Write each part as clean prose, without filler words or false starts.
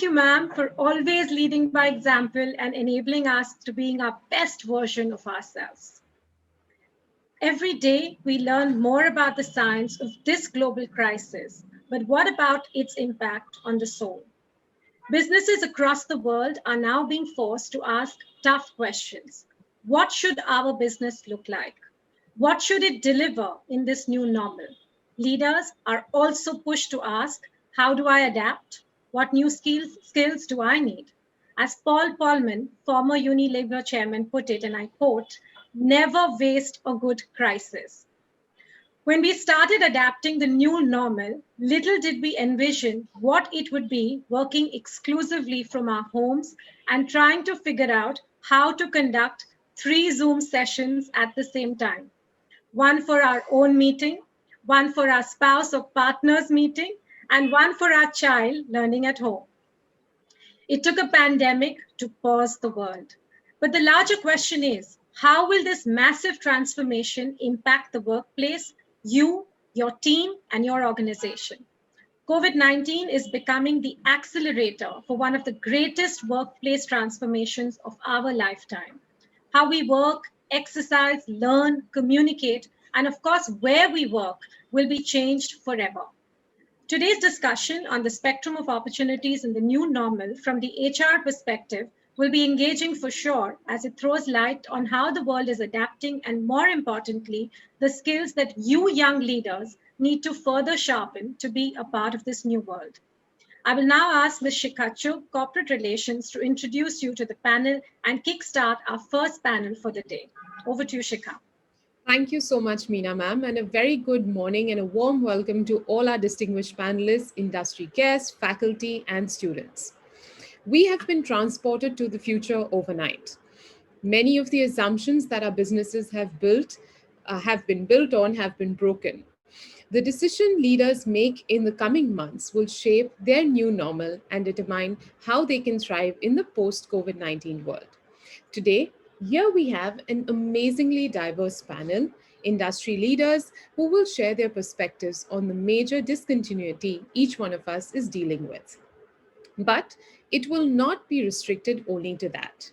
you, ma'am, for always leading by example and enabling us to being our best version of ourselves. Every day, we learn more about the science of this global crisis, but what about its impact on the soul? Businesses across the world are now being forced to ask tough questions. What should our business look like? What should it deliver in this new normal? Leaders are also pushed to ask, how do I adapt? What new skills do I need? As Paul Polman, former Unilever chairman, put it, and I quote, never waste a good crisis. When we started adapting the new normal, little did we envision what it would be working exclusively from our homes and trying to figure out how to conduct 3 Zoom sessions at the same time. One for our own meeting, one for our spouse or partner's meeting, and one for our child learning at home. It took a pandemic to pause the world. But the larger question is, how will this massive transformation impact the workplace, you, your team, and your organization? COVID-19 is becoming the accelerator for one of the greatest workplace transformations of our lifetime. How we work, exercise, learn, communicate, and of course, where we work will be changed forever. Today's discussion on the spectrum of opportunities in the new normal from the HR perspective will be engaging for sure, as it throws light on how the world is adapting and, more importantly, the skills that you young leaders need to further sharpen to be a part of this new world. I will now ask Ms. Shikachu, Corporate Relations, to introduce you to the panel and kickstart our first panel for the day. Over to you, Shika. Thank you so much, Meena ma'am, and a very good morning and a warm welcome to all our distinguished panelists, industry guests, faculty, and students. We have been transported to the future overnight. Many of the assumptions that our businesses have been built on have been broken. The decision leaders make in the coming months will shape their new normal and determine how they can thrive in the post-COVID-19 world. Today, here we have an amazingly diverse panel, industry leaders who will share their perspectives on the major discontinuity each one of us is dealing with. But it will not be restricted only to that.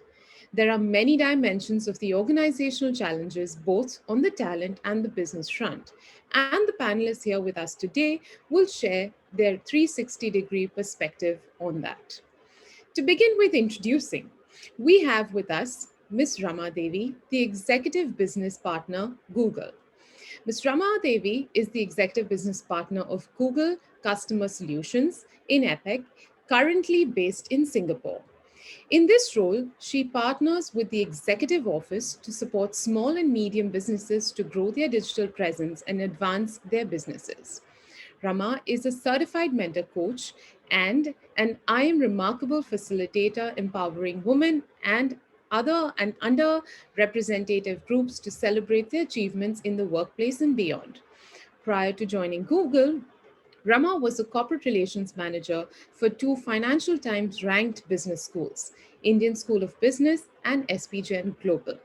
There are many dimensions of the organizational challenges, both on the talent and the business front. And the panelists here with us today will share their 360-degree perspective on that. To begin with introducing, we have with us Ms. Ramaa Devi, the Executive Business Partner, Google. Ms. Ramaa Devi is the Executive Business Partner of Google Customer Solutions in EPEC, currently based in Singapore. In this role, she partners with the Executive Office to support small and medium businesses to grow their digital presence and advance their businesses. Ramaa is a certified mentor coach and an I Am Remarkable facilitator empowering women and other and underrepresented groups to celebrate their achievements in the workplace and beyond. Prior to joining Google, Ramaa was a corporate relations manager for 2 Financial Times ranked business schools, Indian School of Business and SPGen Global.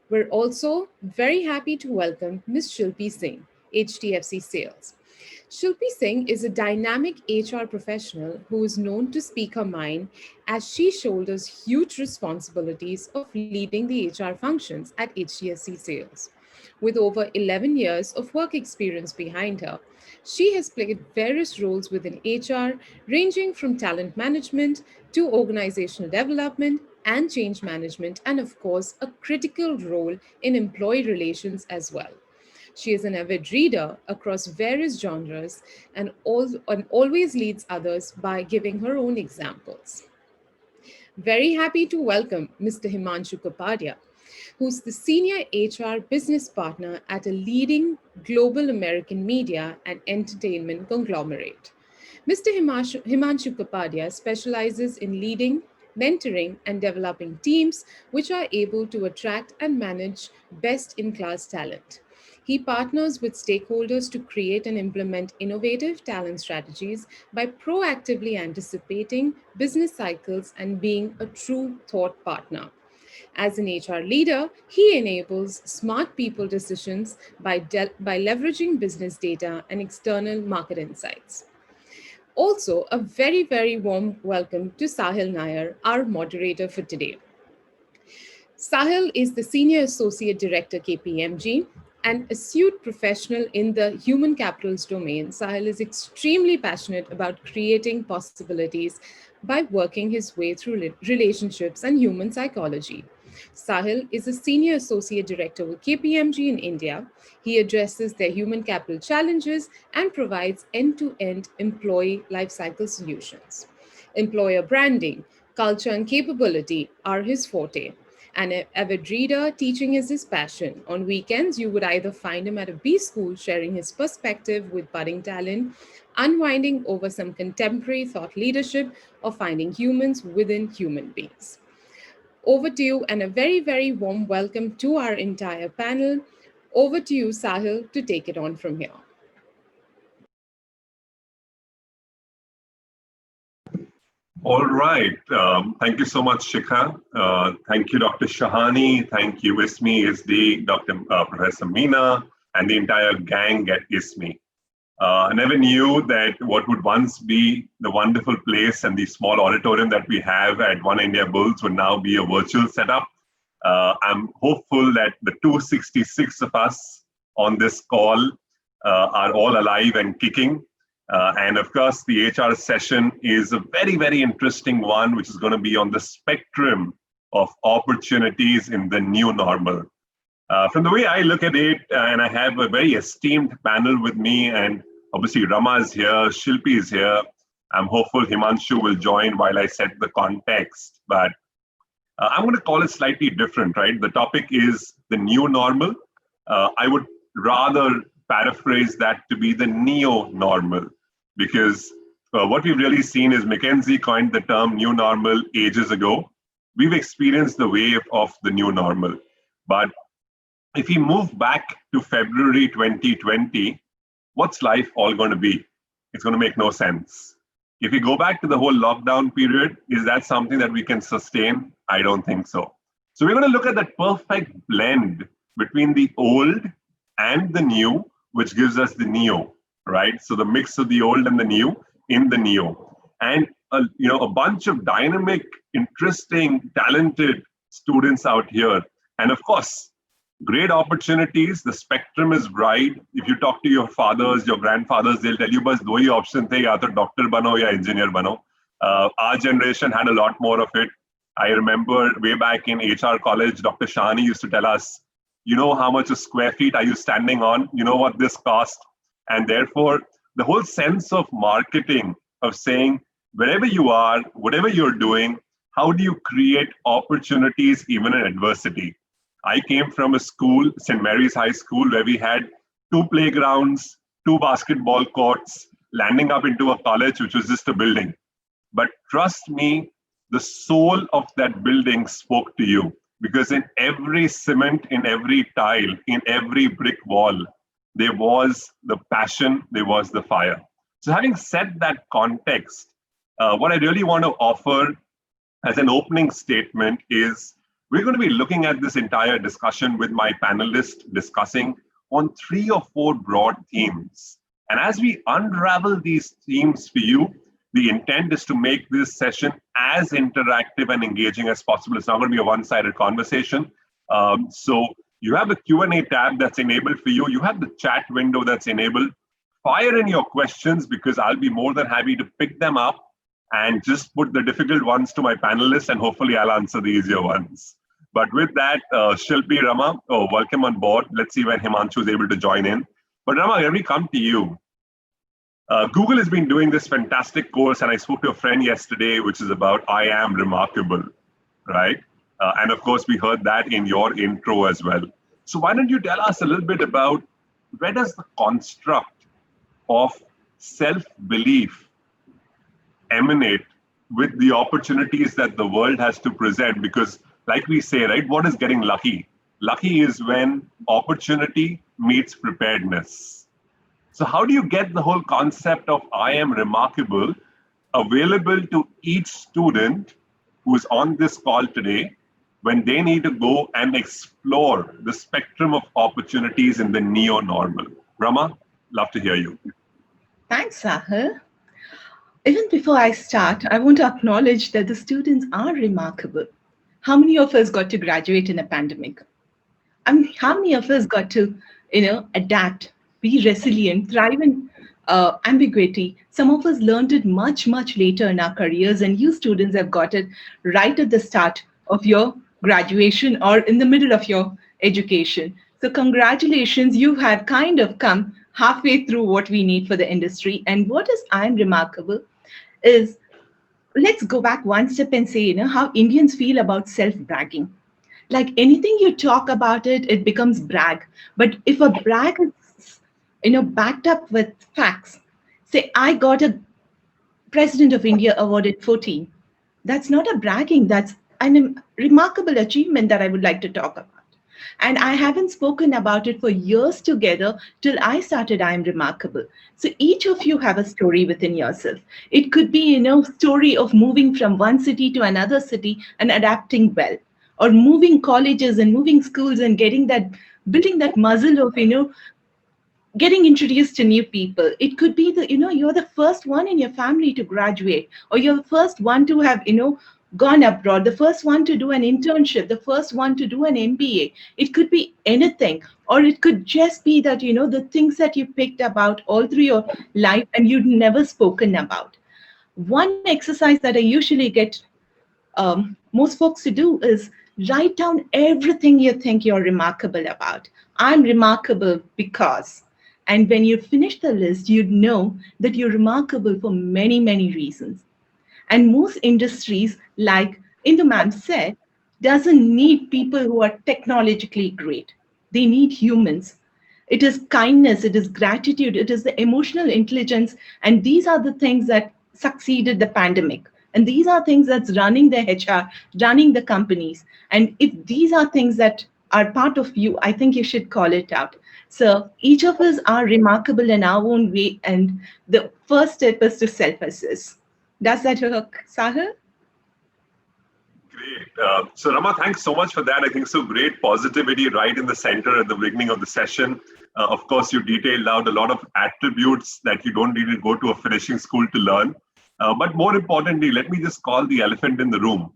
We're also very happy to welcome Ms. Shilpi Singh, HDFC Sales. Shilpi Singh is a dynamic HR professional who is known to speak her mind as she shoulders huge responsibilities of leading the HR functions at HDFC Sales. With over 11 years of work experience behind her, she has played various roles within HR, ranging from talent management to organizational development and change management, and of course, a critical role in employee relations as well. She is an avid reader across various genres and always leads others by giving her own examples. Very happy to welcome Mr. Himanshu Kapadia, who's the Senior HR Business Partner at a leading global American media and entertainment conglomerate. Mr. Himanshu Kapadia specializes in leading, mentoring, and developing teams which are able to attract and manage best-in-class talent. He partners with stakeholders to create and implement innovative talent strategies by proactively anticipating business cycles and being a true thought partner. As an HR leader, he enables smart people decisions by leveraging business data and external market insights. Also, a very, very warm welcome to Sahil Nayar, our moderator for today. Sahil is the Senior Associate Director, KPMG, an astute professional in the human capitals domain. Sahil is extremely passionate about creating possibilities by working his way through relationships and human psychology. Sahil is a Senior Associate Director with KPMG in India. He addresses their human capital challenges and provides end to end employee lifecycle solutions. Employer branding, culture, and capability are his forte. An avid reader, teaching is his passion. On weekends, you would either find him at a B school sharing his perspective with budding talent, unwinding over some contemporary thought leadership, or finding humans within human beings. Over to you, and a very, very warm welcome to our entire panel. Over to you, Sahil, to take it on from here. All right. Thank you so much, Shikha. Thank you, Dr. Shahani. Thank you, ISME, SD, Dr. Professor Meena, and the entire gang at ISME. I never knew that what would once be the wonderful place and the small auditorium that we have at One India Bulls would now be a virtual setup. I'm hopeful that the 266 of us on this call are all alive and kicking. And of course, the HR session is a very, very interesting one, which is going to be on the spectrum of opportunities in the new normal. From the way I look at it, and I have a very esteemed panel with me, and obviously Ramaa is here, Shilpi is here. I'm hopeful Himanshu will join while I set the context, but I'm going to call it slightly different, right? The topic is the new normal. I would rather paraphrase that to be the neo-normal, because what we've really seen is McKinsey coined the term new normal ages ago. We've experienced the wave of the new normal. But if we move back to February 2020, what's life all going to be? It's going to make no sense. If we go back to the whole lockdown period, is that something that we can sustain? I don't think so. So we're going to look at that perfect blend between the old and the new, which gives us the neo, right? So the mix of the old and the new in the neo. And a bunch of dynamic, interesting, talented students out here. And of course, great opportunities. The spectrum is bright. If you talk to your fathers, your grandfathers, they'll tell you, bas do hi option the, ya to doctor bano ya engineer bano. Our generation had a lot more of it. I remember way back in HR college, Dr. Shani used to tell us, you know how much a square feet are you standing on? You know what this cost? And therefore, the whole sense of marketing, of saying, wherever you are, whatever you're doing, how do you create opportunities even in adversity? I came from a school, St. Mary's High School, where we had 2 playgrounds, 2 basketball courts, landing up into a college, which was just a building. But trust me, the soul of that building spoke to you, because in every cement, in every tile, in every brick wall, there was the passion, there was the fire. So having set that context, what I really want to offer as an opening statement is we're going to be looking at this entire discussion with my panelists discussing on 3 or 4 broad themes. And as we unravel these themes for you, the intent is to make this session as interactive and engaging as possible. It's not going to be a one-sided conversation. So you have the Q&A tab that's enabled for you. You have the chat window that's enabled. Fire in your questions, because I'll be more than happy to pick them up and just put the difficult ones to my panelists, and hopefully I'll answer the easier ones. But with that, Shilpi, Ramaa, welcome on board. Let's see when Himanshu is able to join in. But Ramaa, let me come to you. Google has been doing this fantastic course, and I spoke to a friend yesterday, which is about I am remarkable, right? And of course, we heard that in your intro as well. So why don't you tell us a little bit about where does the construct of self-belief emanate with the opportunities that the world has to present? Because like we say, right, what is getting lucky? Lucky is when opportunity meets preparedness. So how do you get the whole concept of I am remarkable available to each student who's on this call today when they need to go and explore the spectrum of opportunities in the neo-normal? Ramaa, love to hear you. Thanks, Sahil. Even before I start, I want to acknowledge that the students are remarkable. How many of us got to graduate in a pandemic? I mean, how many of us got to, adapt, be resilient, thrive in ambiguity? Some of us learned it much, much later in our careers, and you students have got it right at the start of your graduation or in the middle of your education. So, congratulations, you have kind of come halfway through what we need for the industry. And what is I'm remarkable is, let's go back one step and say, how Indians feel about self bragging. Like anything you talk about it, it becomes brag. But if a brag is, backed up with facts, say, I got a President of India award at 14. That's not a bragging, that's an remarkable achievement that I would like to talk about. And I haven't spoken about it for years together till I started I Am Remarkable. So each of you have a story within yourself. It could be, story of moving from one city to another city and adapting well, or moving colleges and moving schools and getting that, building that muzzle of, getting introduced to new people. It could be the, you're the first one in your family to graduate, or you're the first one to have, gone abroad, the first one to do an internship, the first one to do an MBA. It could be anything, or it could just be that, the things that you picked about all through your life and you'd never spoken about. One exercise that I usually get most folks to do is write down everything you think you're remarkable about. I'm remarkable because. And when you finish the list, you'd know that you're remarkable for many, many reasons. And most industries, like Indu ma'am said, doesn't need people who are technologically great. They need humans. It is kindness, it is gratitude, it is the emotional intelligence. And these are the things that succeeded the pandemic. And these are things that's running the HR, running the companies. And if these are things that are part of you, I think you should call it out. So each of us are remarkable in our own way. And the first step is to self-assess. Does that work, Sahil? Great. So Rama, thanks so much for that. I think so great positivity right in the center at the beginning of the session. Of course, you detailed out a lot of attributes that you don't need to go to a finishing school to learn. But more importantly, let me just call the elephant in the room.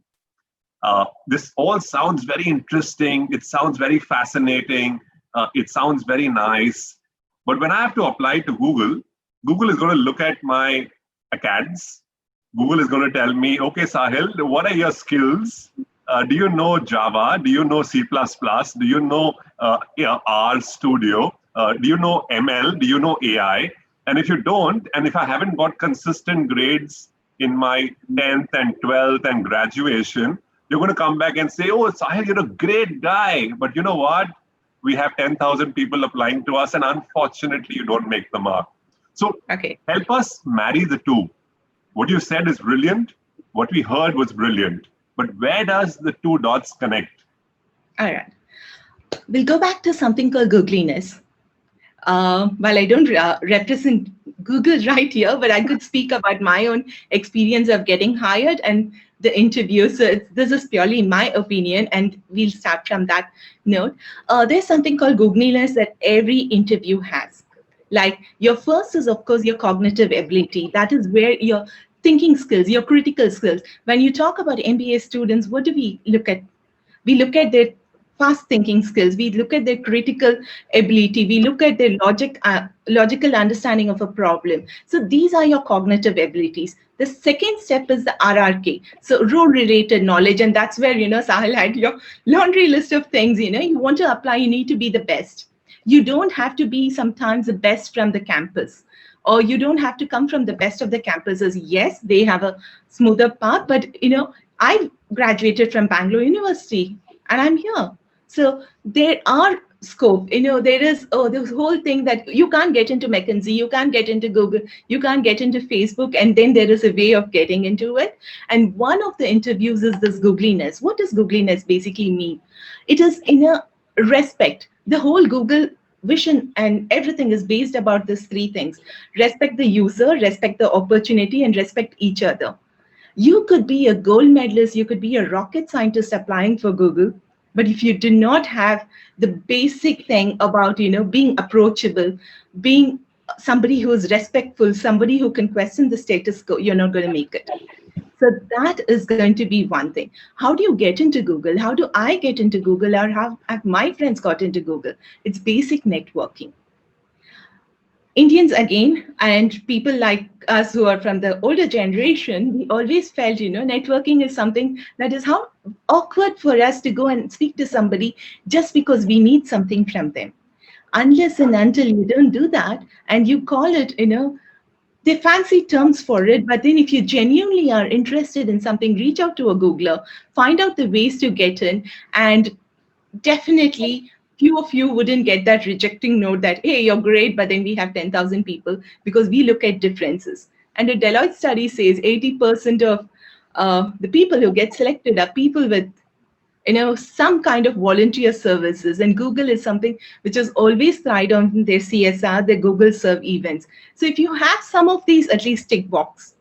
This all sounds very interesting. It sounds very fascinating. It sounds very nice. But when I have to apply to Google, Google is going to look at my acads. Google is going to tell me, okay, Sahil, what are your skills? Do you know Java? Do you know C++? Do you know R Studio? Do you know ML? Do you know AI? And if you don't, and if I haven't got consistent grades in my 10th and 12th and graduation, you're going to come back and say, oh, Sahil, you're a great guy. But you know what? We have 10,000 people applying to us, and unfortunately, you don't make the mark. So help us marry the two. What you said is brilliant. What we heard was brilliant. But where does the two dots connect? All right. We'll go back to something called googliness. While I don't represent Google right here, but I could speak about my own experience of getting hired and the interview. So this is purely my opinion, and we'll start from that note. There's something called googliness that every interview has. Like your first is, of course, your cognitive ability. That is where your thinking skills, your critical skills. When you talk about MBA students, what do we look at? We look at their fast thinking skills. We look at their critical ability. We look at their logical understanding of a problem. So these are your cognitive abilities. The second step is the RRK. So role related knowledge. And that's where, Sahil had your laundry list of things, you want to apply, you need to be the best. You don't have to be sometimes the best from the campus, or you don't have to come from the best of the campuses. Yes, they have a smoother path, but I graduated from Bangalore University and I'm here. So there are scope, there is this whole thing that you can't get into McKinsey, you can't get into Google, you can't get into Facebook, and then there is a way of getting into it. And one of the interviews is this googliness. What does googliness basically mean? It is respect. The whole Google vision and everything is based about these three things: respect the user, respect the opportunity, and respect each other. You could be a gold medalist, you could be a rocket scientist applying for Google, but if you do not have the basic thing about being approachable, being somebody who is respectful, somebody who can question the status quo, you're not going to make it. So that is going to be one thing. How do you get into Google? How do I get into Google, or how have my friends got into Google? It's basic networking. Indians again, and people like us who are from the older generation, we always felt, networking is something that is how awkward for us to go and speak to somebody just because we need something from them. Unless and until you don't do that and you call it, they fancy terms for it, but then if you genuinely are interested in something, reach out to a Googler, find out the ways to get in, and definitely few of you wouldn't get that rejecting note that, hey, you're great, but then we have 10,000 people, because we look at differences. And a Deloitte study says 80% of the people who get selected are people with some kind of volunteer services, and Google is something which has always thrived on their CSR, their Google serve events. So if you have some of these, at least tick box,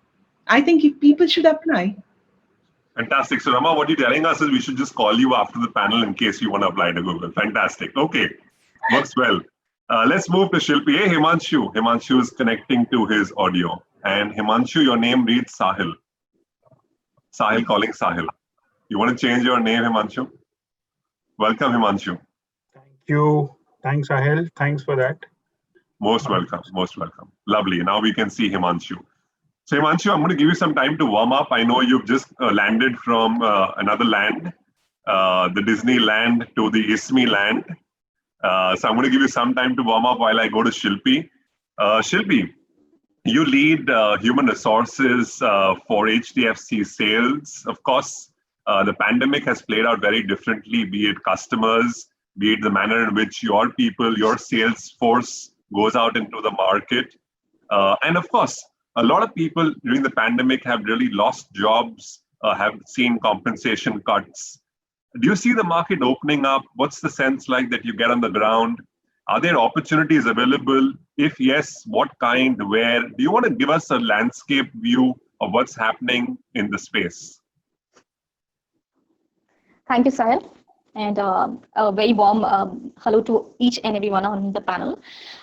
I think if people should apply. Fantastic. So Rama, what you're telling us is we should just call you after the panel in case you want to apply to Google. Fantastic. Okay, works well. Let's move to Shilpi. Hey, Himanshu. Himanshu is connecting to his audio. And Himanshu, your name reads Sahil. Sahil calling Sahil. You want to change your name, Himanshu? Welcome, Himanshu. Thank you. Thanks, Sahil. Thanks for that. Most welcome. Most welcome. Lovely. Now we can see Himanshu. So Himanshu, I'm going to give you some time to warm up. I know you've just landed from another land, the Disneyland to the ISMI land. So I'm going to give you some time to warm up while I go to Shilpi. Shilpi, you lead human resources for HDFC sales. Of course, the pandemic has played out very differently, be it customers, be it the manner in which your people, your sales force goes out into the market. And of course, a lot of people during the pandemic have really lost jobs, have seen compensation cuts. Do you see the market opening up? What's the sense like that you get on the ground? Are there opportunities available? If yes, what kind, where? Do you want to give us a landscape view of what's happening in the space? Thank you, Sahil. And a very warm hello to each and everyone on the panel.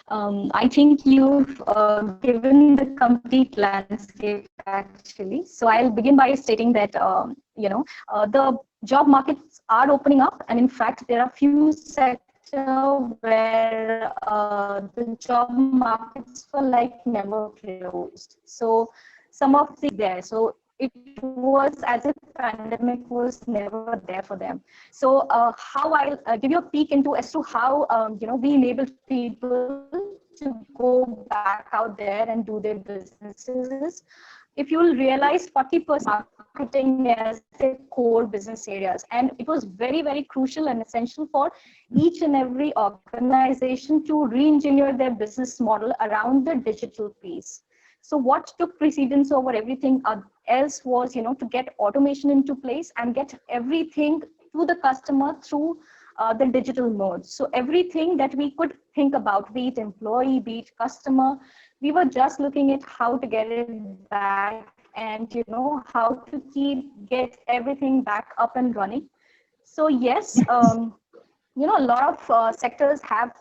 I think you've given the complete landscape actually. So I'll begin by stating that the job markets are opening up, and in fact there are few sectors where the job markets were like never closed. So some of the there. So it was as if pandemic was never there for them. So how I'll give you a peek into as to how we enabled people to go back out there and do their businesses. If you will realize 40% marketing as their core business areas, and it was very, very crucial and essential for each and every organization to re-engineer their business model around the digital piece. So what took precedence over everything else was, to get automation into place and get everything to the customer through the digital mode. So everything that we could think about, be it employee, be it customer, we were just looking at how to get it back and, how to get everything back up and running. So yes, a lot of sectors have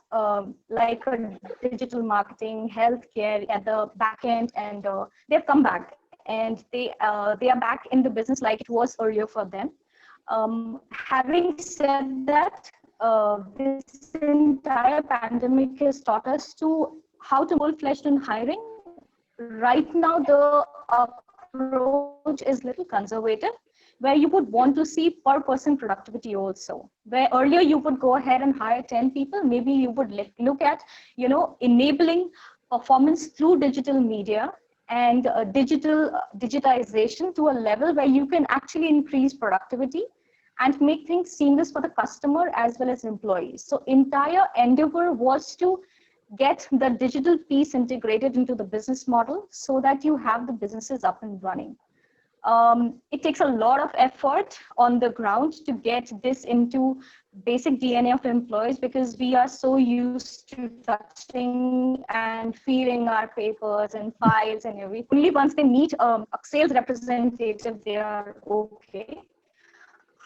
like a digital marketing, healthcare at the back end, and they've come back and they are back in the business like it was earlier for them. Having said that, this entire pandemic has taught us to how to full-fledged in hiring. Right now, the approach is little conservative, where you would want to see per person productivity also. Where earlier you would go ahead and hire 10 people, maybe you would look at, enabling performance through digital media and digitization to a level where you can actually increase productivity and make things seamless for the customer as well as employees. So entire endeavor was to get the digital piece integrated into the business model so that you have the businesses up and running. It takes a lot of effort on the ground to get this into basic DNA of employees, because we are so used to touching and feeling our papers and files and everything. Only once they meet a sales representative, they are okay.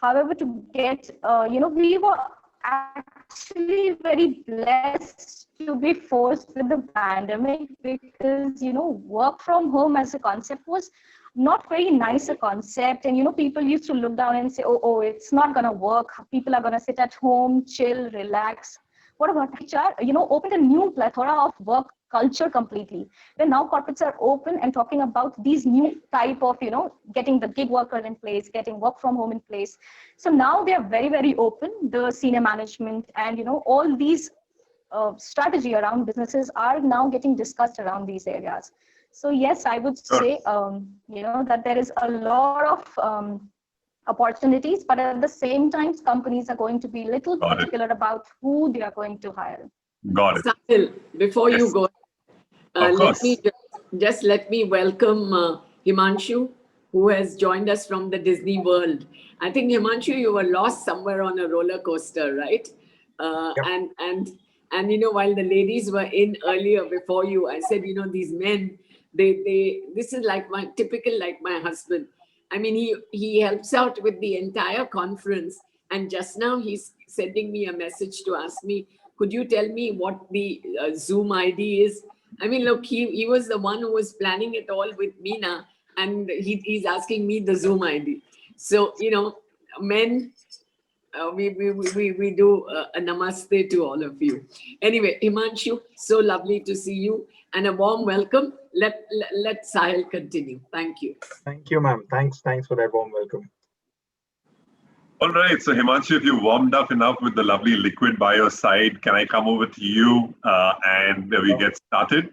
However, to get, we were actually very blessed to be forced with the pandemic because, work from home as a concept was not very nice a concept. And, people used to look down and say, oh, it's not going to work. People are going to sit at home, chill, relax. What about HR? Opened a new plethora of work culture completely. Where now corporates are open and talking about these new type of, getting the gig worker in place, getting work from home in place. So now they are very, very open. The senior management and, all these strategy around businesses are now getting discussed around these areas. So yes, I would say, that there is a lot of opportunities, but at the same time, companies are going to be little particular about who they are going to hire. Got it. Sahil, before you go, let me welcome Himanshu, who has joined us from the Disney World. I think Himanshu, you were lost somewhere on a roller coaster, right? Yep. And while the ladies were in earlier before you, I said, these men, this is like my husband. I mean, he helps out with the entire conference, and just now he's sending me a message to ask me, could you tell me what the Zoom ID is? I mean, look, he was the one who was planning it all with Meena, and he's asking me the Zoom ID. So, men, we do a namaste to all of you. Anyway, Himanshu, so lovely to see you, and a warm welcome. Let Sahil continue. Thank you. Thank you, ma'am. Thanks for that warm welcome. All right. So Himanshu, if you warmed up enough with the lovely liquid by your side, can I come over to you and we get started?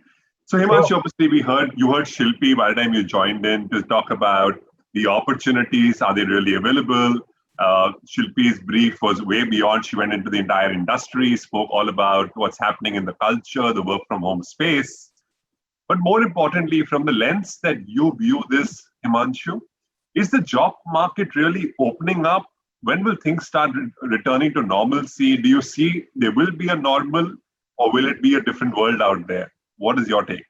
So Himanshu, obviously you heard Shilpi by the time you joined in to talk about the opportunities. Are they really available? Shilpi's brief was way beyond. She went into the entire industry, spoke all about what's happening in the culture, the work from home space. But more importantly, from the lens that you view this, Himanshu, is the job market really opening up? When will things start returning to normalcy? Do you see there will be a normal, or will it be a different world out there? What is your take?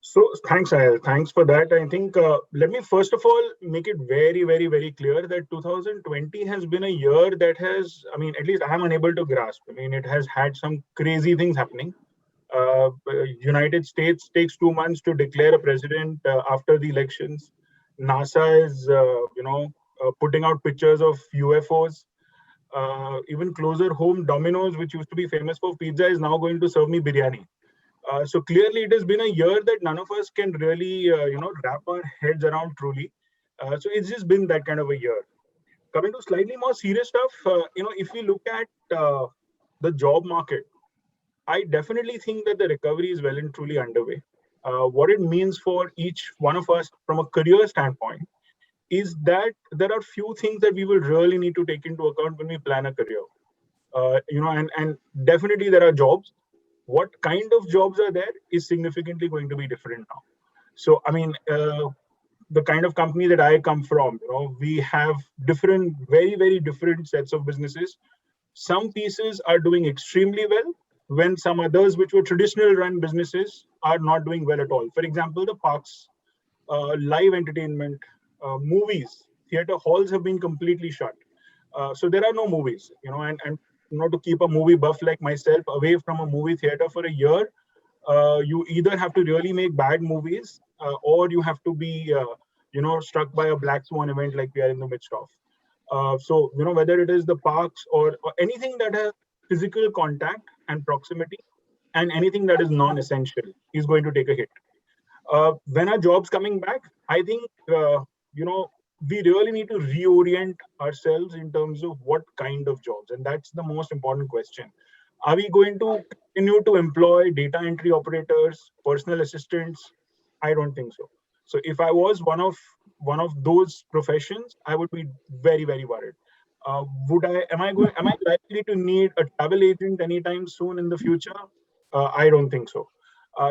So thanks, Sahil. Thanks for that. I think let me first of all make it very, very, very clear that 2020 has been a year that has, at least I'm unable to grasp. It has had some crazy things happening. United States takes 2 months to declare a president after the elections. NASA is, putting out pictures of UFOs. Even closer home, Domino's, which used to be famous for pizza, is now going to serve me biryani. So clearly, it has been a year that none of us can really, wrap our heads around truly. So it's just been that kind of a year. Coming to slightly more serious stuff, if we look at the job market, I definitely think that the recovery is well and truly underway. What it means for each one of us from a career standpoint is that there are few things that we will really need to take into account when we plan a career. And definitely there are jobs. What kind of jobs are there is significantly going to be different now. So, the kind of company that I come from, we have different, very, very different sets of businesses. Some pieces are doing extremely well, when some others, which were traditional run businesses, are not doing well at all. For example, the parks, live entertainment, movies, theater halls have been completely shut. So there are no movies, and to keep a movie buff like myself away from a movie theater for a year, you either have to really make bad movies or you have to be, struck by a black swan event like we are in the midst of. So, whether it is the parks or anything that has physical contact and proximity, and anything that is non-essential is going to take a hit. When our jobs coming back, I think, we really need to reorient ourselves in terms of what kind of jobs. And that's the most important question. Are we going to continue to employ data entry operators, personal assistants? I don't think so. So if I was one of those professions, I would be very, very worried. Am I likely to need a travel agent anytime soon in the future? I don't think so.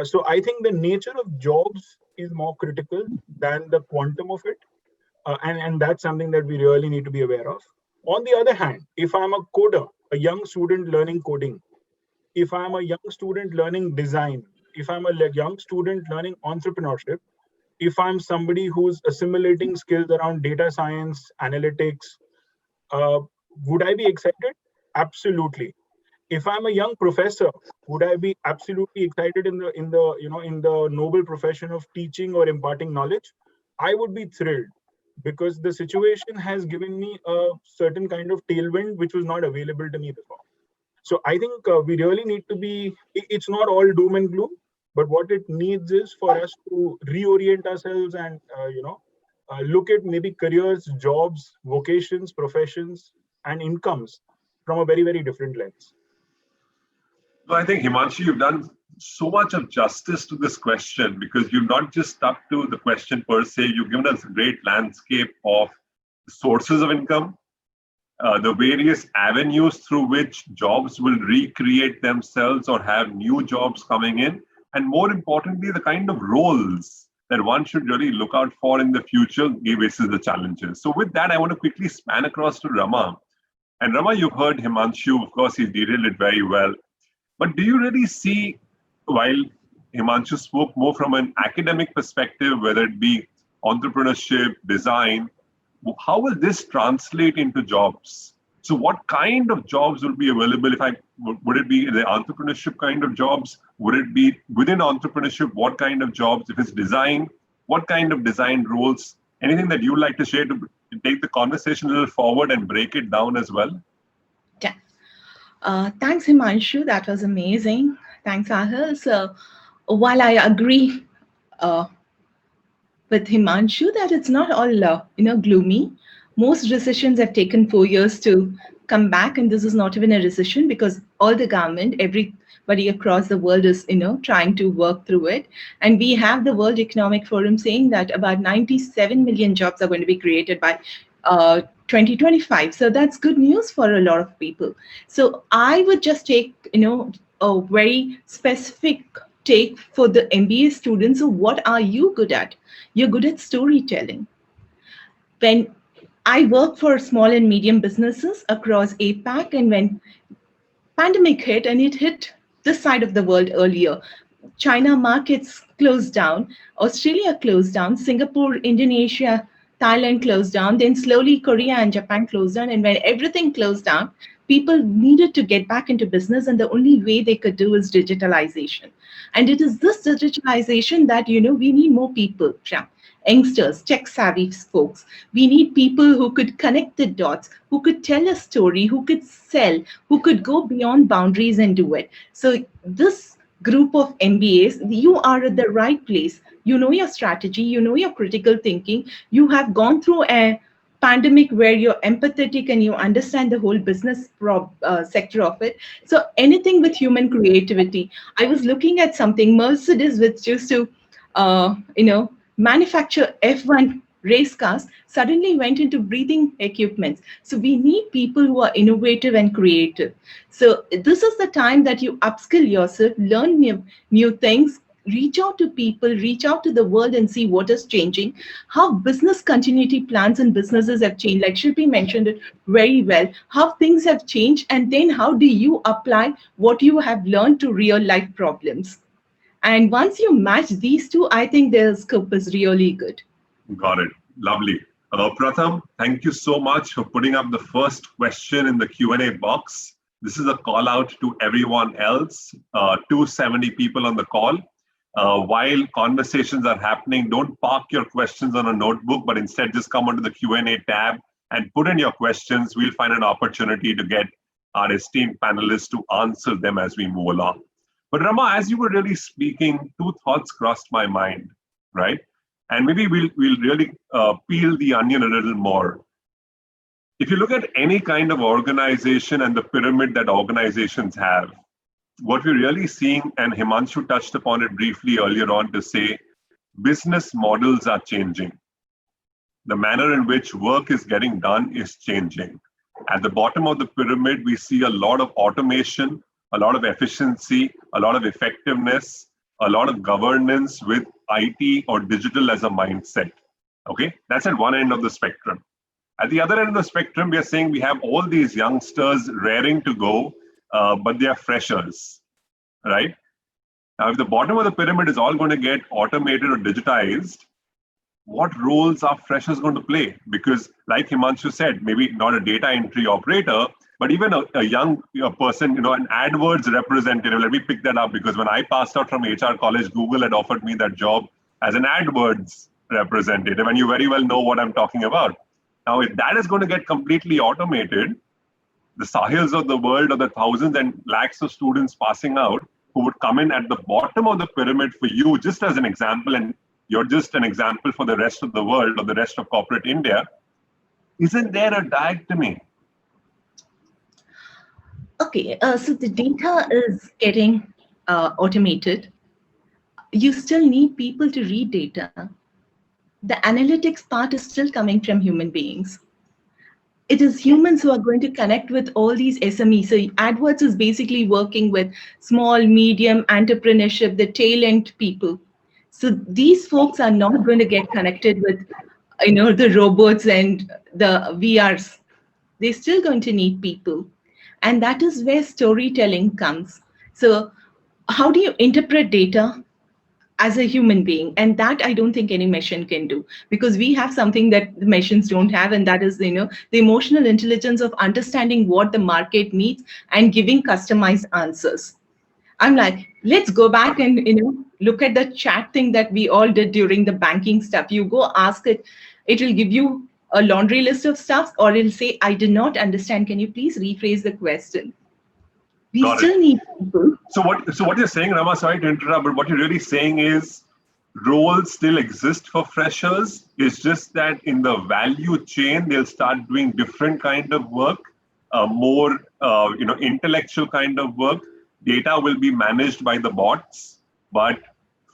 So I think the nature of jobs is more critical than the quantum of it. And that's something that we really need to be aware of. On the other hand, if I'm a coder, a young student learning coding, if I'm a young student learning design, if I'm a young student learning entrepreneurship, if I'm somebody who's assimilating skills around data science, analytics, would I be excited? Absolutely. If I'm a young professor, would I be absolutely excited in the noble profession of teaching or imparting knowledge? I would be thrilled, because the situation has given me a certain kind of tailwind which was not available to me before. So I think we really need to be. It's not all doom and gloom, but what it needs is for us to reorient ourselves and look at maybe careers, jobs, vocations, professions, and incomes from a very, very different lens. So I think, Himanshu, you've done so much of justice to this question, because you've not just stuck to the question per se, you've given us a great landscape of sources of income, the various avenues through which jobs will recreate themselves or have new jobs coming in, and more importantly, the kind of roles that one should really look out for in the future versus the challenges. So with that, I want to quickly span across to Ramaa. And Ramaa, you've heard Himanshu, of course, he's detailed it very well. But do you really see, while Himanshu spoke more from an academic perspective, whether it be entrepreneurship, design, how will this translate into jobs? So what kind of jobs will be available? Would it be the entrepreneurship kind of jobs? Would it be within entrepreneurship? What kind of jobs? If it's design, what kind of design roles? Anything that you'd like to share to take the conversation a little forward and break it down as well? Yeah. Thanks, Himanshu. That was amazing. Thanks, Sahil. So while I agree with Himanshu that it's not all gloomy, most recessions have taken 4 years to come back, and this is not even a recession because all the government, everybody across the world is trying to work through it. And we have the World Economic Forum saying that about 97 million jobs are going to be created by 2025. So that's good news for a lot of people. So I would just take a very specific take for the MBA students. So what are you good at? You're good at storytelling. When I work for small and medium businesses across APAC, and when pandemic hit, and it hit this side of the world earlier, China markets closed down, Australia closed down, Singapore, Indonesia, Thailand closed down, then slowly Korea and Japan closed down. And when everything closed down, people needed to get back into business, and the only way they could do is digitalization. And it is this digitalization that, we need more people, youngsters, tech savvy folks. We need people who could connect the dots, who could tell a story, who could sell, who could go beyond boundaries and do it. So this group of MBAs, you are at the right place. You know your strategy, you know your critical thinking. You have gone through a pandemic where you're empathetic and you understand the whole business sector of it. So anything with human creativity. I was looking at something, Mercedes, which used to, manufacture F1 race cars, suddenly went into breathing equipments. So we need people who are innovative and creative. So this is the time that you upskill yourself, learn new things, reach out to people, reach out to the world and see what is changing, how business continuity plans and businesses have changed. Like Shilpi mentioned it very well, how things have changed, and then how do you apply what you have learned to real life problems. And once you match these two, I think their scope is really good. Got it. Lovely. Pratham, thank you so much for putting up the first question in the Q&A box. This is a call out to everyone else, 270 people on the call. While conversations are happening, don't park your questions on a notebook, but instead just come onto the Q&A tab and put in your questions. We'll find an opportunity to get our esteemed panelists to answer them as we move along. But Ramaa, as you were really speaking, two thoughts crossed my mind, right? And maybe we'll really peel the onion a little more. If you look at any kind of organization and the pyramid that organizations have, what we're really seeing, and Himanshu touched upon it briefly earlier on to say, business models are changing. The manner in which work is getting done is changing. At the bottom of the pyramid, we see a lot of automation, a lot of efficiency, a lot of effectiveness, a lot of governance with IT or digital as a mindset. Okay, that's at one end of the spectrum. At the other end of the spectrum, we are saying we have all these youngsters raring to go, but they are freshers, right? Now, if the bottom of the pyramid is all going to get automated or digitized, what roles are freshers going to play? Because like Himanshu said, maybe not a data entry operator, But even a young person, an AdWords representative, let me pick that up, because when I passed out from HR college, Google had offered me that job as an AdWords representative, and you very well know what I'm talking about. Now, if that is going to get completely automated, the Sahils of the world, or the thousands and lakhs of students passing out who would come in at the bottom of the pyramid for you, just as an example, and you're just an example for the rest of the world or the rest of corporate India, isn't there a dichotomy? Okay, so the data is getting automated. You still need people to read data. The analytics part is still coming from human beings. It is humans who are going to connect with all these SMEs. So AdWords is basically working with small, medium entrepreneurship, the tail end people. So these folks are not going to get connected with, the robots and the VRs. They're still going to need people. And that is where storytelling comes. So how do you interpret data as a human being? And that I don't think any machine can do, because we have something that the machines don't have, and that is, the emotional intelligence of understanding what the market needs and giving customized answers. I'm like, let's go back and look at the chat thing that we all did during the banking stuff. You go ask it, it will give you a laundry list of stuff, or it'll say, I did not understand. Can you please rephrase the question? We Got still it. need people. So what you're saying, Rama, sorry to interrupt, but what you're really saying is roles still exist for freshers. It's just that in the value chain, they'll start doing different kind of work, more intellectual kind of work. Data will be managed by the bots, but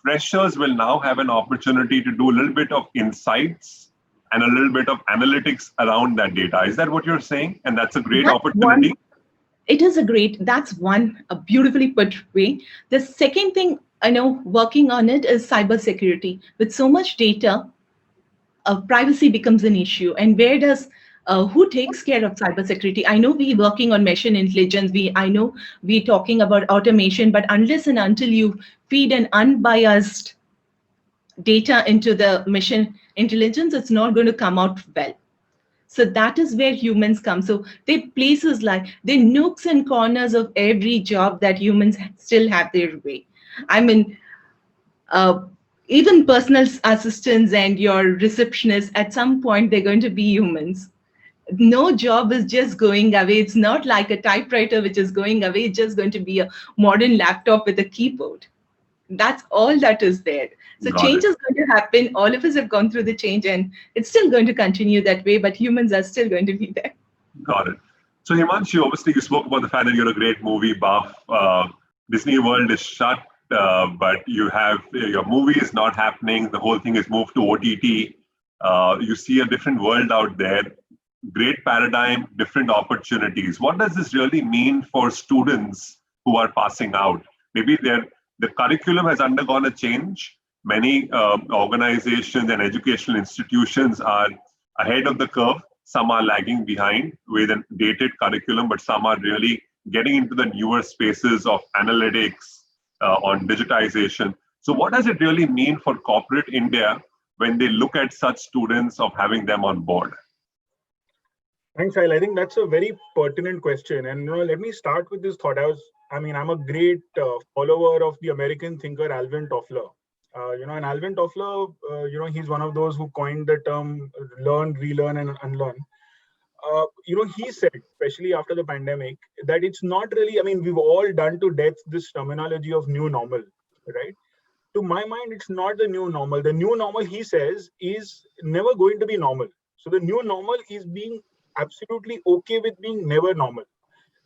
freshers will now have an opportunity to do a little bit of insights and a little bit of analytics around that data. Is that what you're saying? And that's a great opportunity. It is that's a beautifully put way. The second thing working on it is cybersecurity. With so much data, privacy becomes an issue. And where does who takes care of cybersecurity? I know we're working on machine intelligence. I know we're talking about automation, but unless and until you feed an unbiased data into the machine intelligence, it's not going to come out well. So that is where humans come. So they places like the nooks and corners of every job that humans still have their way. I mean, even personal assistants and your receptionists, at some point, they're going to be humans. No job is just going away. It's not like a typewriter which is going away. It's just going to be a modern laptop with a keyboard. That's all that is there. So change is going to happen. All of us have gone through the change, and it's still going to continue that way, but humans are still going to be there. Got it. So Himanshu, obviously you spoke about the fact that you're a great movie buff. Disney World is shut, but you have your movie is not happening. The whole thing is moved to OTT. You see a different world out there. Great paradigm, different opportunities. What does this really mean for students who are passing out? Maybe the curriculum has undergone a change. Many organizations and educational institutions are ahead of the curve. Some are lagging behind with a dated curriculum, but some are really getting into the newer spaces of analytics, on digitization. So what does it really mean for corporate India when they look at such students of having them on board? Thanks, Sahil. I think that's a very pertinent question. And let me start with this thought. I'm a great follower of the American thinker Alvin Toffler. And Alvin Toffler, he's one of those who coined the term learn, relearn, and unlearn. He said, especially after the pandemic, that it's not really, we've all done to death this terminology of new normal, right? To my mind, it's not the new normal. The new normal, he says, is never going to be normal. So the new normal is being absolutely okay with being never normal.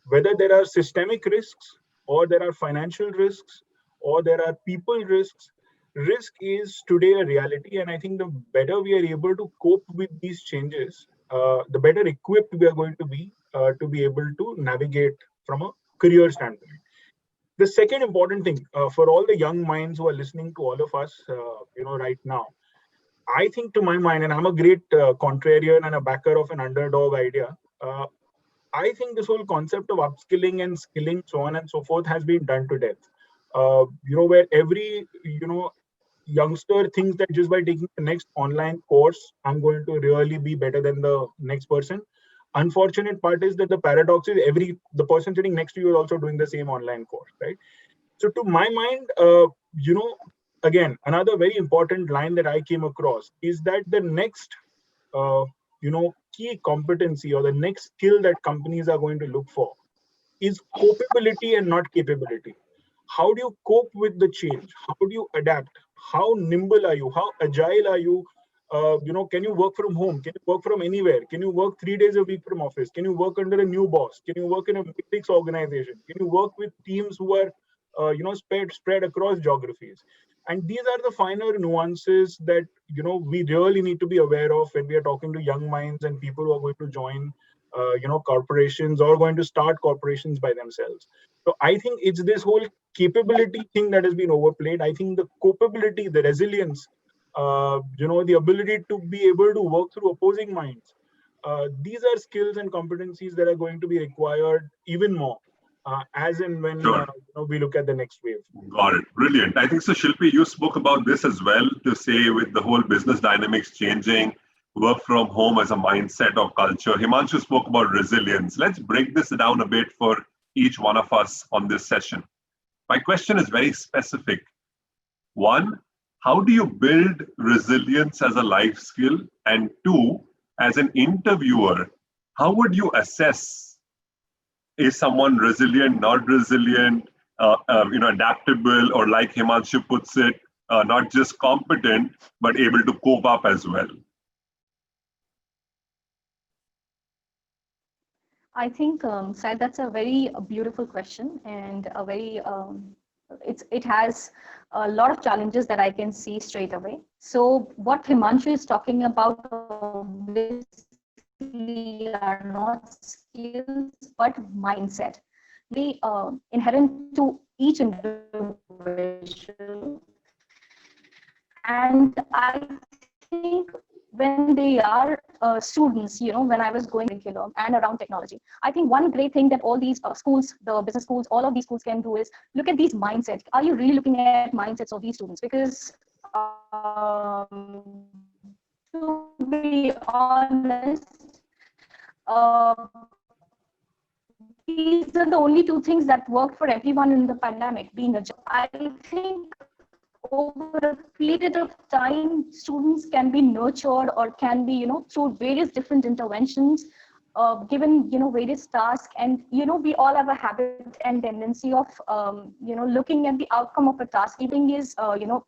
Whether there are systemic risks, or there are financial risks, or there are people risks, risk is today a reality. And I think the better we are able to cope with these changes, the better equipped we are going to be able to navigate from a career standpoint. The second important thing for all the young minds who are listening to all of us, right now, I think, to my mind, and I'm a great contrarian and a backer of an underdog idea, I think this whole concept of upskilling and skilling, so on and so forth, has been done to death. Where every, youngster thinks that just by taking the next online course, I'm going to really be better than the next person. Unfortunate part is that the paradox is the person sitting next to you is also doing the same online course, right? So to my mind, again, another very important line that I came across is that the next, key competency or the next skill that companies are going to look for is copability and not capability. How do you cope with the change? How do you adapt? How nimble are you? How agile are you? Can you work from home? Can you work from anywhere? Can you work 3 days a week from office? Can you work under a new boss? Can you work in a matrix organization? Can you work with teams who are, spread across geographies? And these are the finer nuances that, we really need to be aware of when we are talking to young minds and people who are going to join, corporations or going to start corporations by themselves. So I think it's this whole capability thing that has been overplayed. I think the copability, the resilience, the ability to be able to work through opposing minds. These are skills and competencies that are going to be required even more as and when Sure. we look at the next wave. Got it. Brilliant. I think so, Shilpi, you spoke about this as well, to say with the whole business dynamics changing, work from home as a mindset of culture. Himanshu spoke about resilience. Let's break this down a bit for each one of us on this session. My question is very specific. One, how do you build resilience as a life skill? And two, as an interviewer, how would you assess, is someone resilient, not resilient, adaptable, or like Himanshu puts it, not just competent, but able to cope up as well? I think, Sahil, that's a very beautiful question, and a very it has a lot of challenges that I can see straight away. So what Himanshu is talking about obviously are not skills but mindset. They inherent to each individual, and I think when they are students, when I was going curriculum and around technology, I think one great thing that all these schools, the business schools, all of these schools can do is look at these mindsets. Are you really looking at mindsets of these students? Because to be honest, these are the only two things that worked for everyone in the pandemic, being a job. I think over a period of time, students can be nurtured or can be, through various different interventions, given, various tasks. And, we all have a habit and tendency of, looking at the outcome of a task. Eating is,